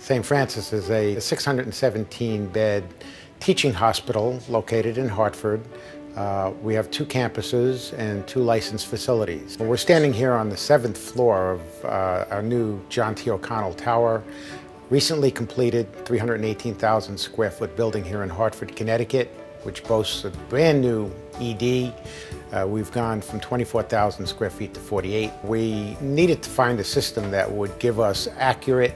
St. Francis is a 617-bed teaching hospital located in Hartford. We have 2 campuses and 2 licensed facilities. We're standing here on the 7th floor of our new John T. O'Connell Tower, recently completed 318,000 square foot building here in Hartford, Connecticut, which boasts a brand new ED. We've gone from 24,000 square feet to 48. We needed to find a system that would give us accurate,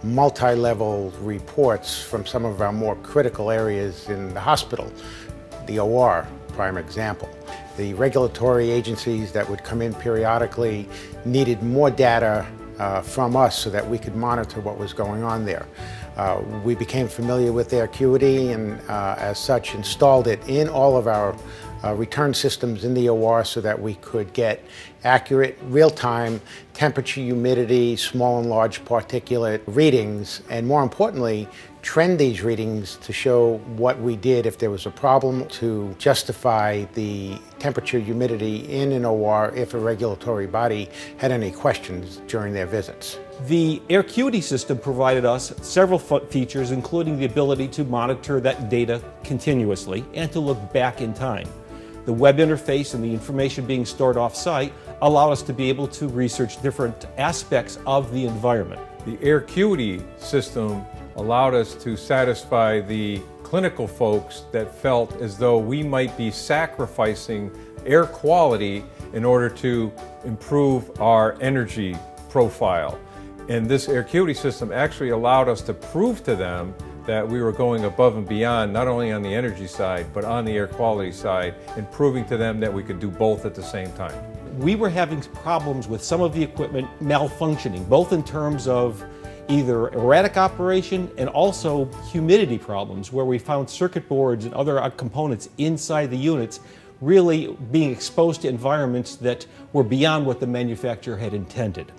multi-level reports from some of our more critical areas in the hospital. The OR, prime example. The regulatory agencies that would come in periodically needed more data from us so that we could monitor what was going on there. We became familiar with Aircuity and as such installed it in all of our return systems in the OR so that we could get accurate, real-time temperature, humidity, small and large particulate readings, and more importantly, trend these readings to show what we did if there was a problem, to justify the temperature, humidity in an OR if a regulatory body had any questions during their visits. The Aircuity system provided us several features, including the ability to monitor that data continuously and to look back in time. The web interface and the information being stored off-site allow us to be able to research different aspects of the environment. The Aircuity system allowed us to satisfy the clinical folks that felt as though we might be sacrificing air quality in order to improve our energy profile. And this Aircuity system actually allowed us to prove to them that we were going above and beyond, not only on the energy side, but on the air quality side, and proving to them that we could do both at the same time. We were having problems with some of the equipment malfunctioning, both in terms of either erratic operation and also humidity problems, where we found circuit boards and other components inside the units really being exposed to environments that were beyond what the manufacturer had intended.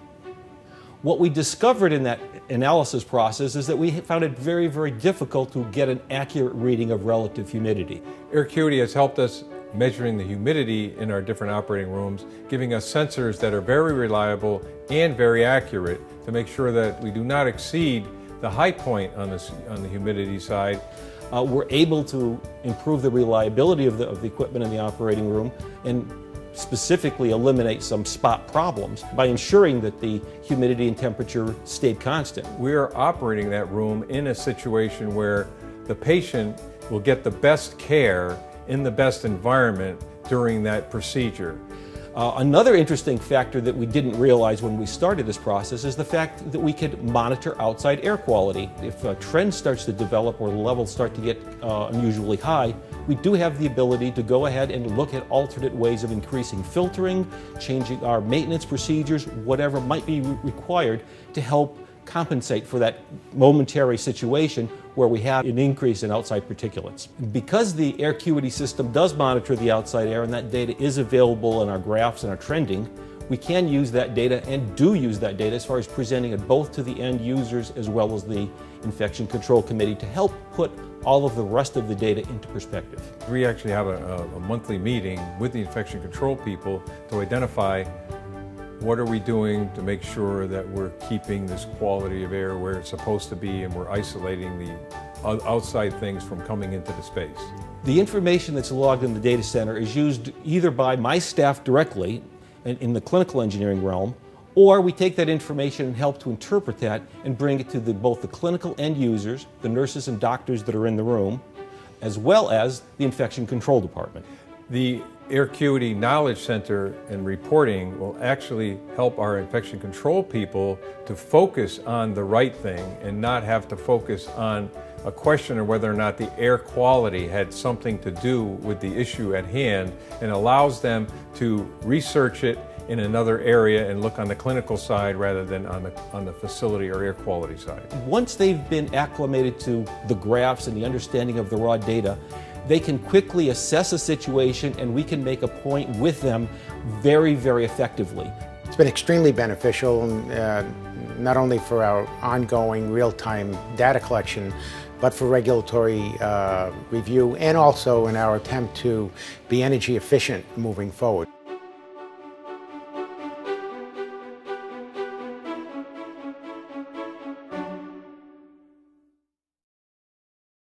What we discovered in that analysis process is that we found it very, very difficult to get an accurate reading of relative humidity. Aircuity has helped us measuring the humidity in our different operating rooms, giving us sensors that are very reliable and very accurate to make sure that we do not exceed the high point on the humidity side. We're able to improve the reliability of the equipment in the operating room and specifically eliminate some spot problems by ensuring that the humidity and temperature stayed constant. We are operating that room in a situation where the patient will get the best care in the best environment during that procedure. Another interesting factor that we didn't realize when we started this process is the fact that we could monitor outside air quality. If a trend starts to develop or the levels start to get unusually high, we do have the ability to go ahead and look at alternate ways of increasing filtering, changing our maintenance procedures, whatever might be required to help compensate for that momentary situation where we have an increase in outside particulates. Because the Aircuity system does monitor the outside air and that data is available in our graphs and our trending, we can use that data and do use that data as far as presenting it both to the end users as well as the Infection Control Committee to help put all of the rest of the data into perspective. We actually have a monthly meeting with the infection control people to identify what are we doing to make sure that we're keeping this quality of air where it's supposed to be and we're isolating the outside things from coming into the space. The information that's logged in the data center is used either by my staff directly in the clinical engineering realm, or we take that information and help to interpret that and bring it to both the clinical end users, the nurses and doctors that are in the room, as well as the infection control department. The Aircuity Knowledge Center and reporting will actually help our infection control people to focus on the right thing and not have to focus on a question of whether or not the air quality had something to do with the issue at hand, and allows them to research it in another area and look on the clinical side rather than on the facility or air quality side. Once they've been acclimated to the graphs and the understanding of the raw data, they can quickly assess a situation and we can make a point with them very, very effectively. It's been extremely beneficial, not only for our ongoing real-time data collection, but for regulatory review and also in our attempt to be energy efficient moving forward.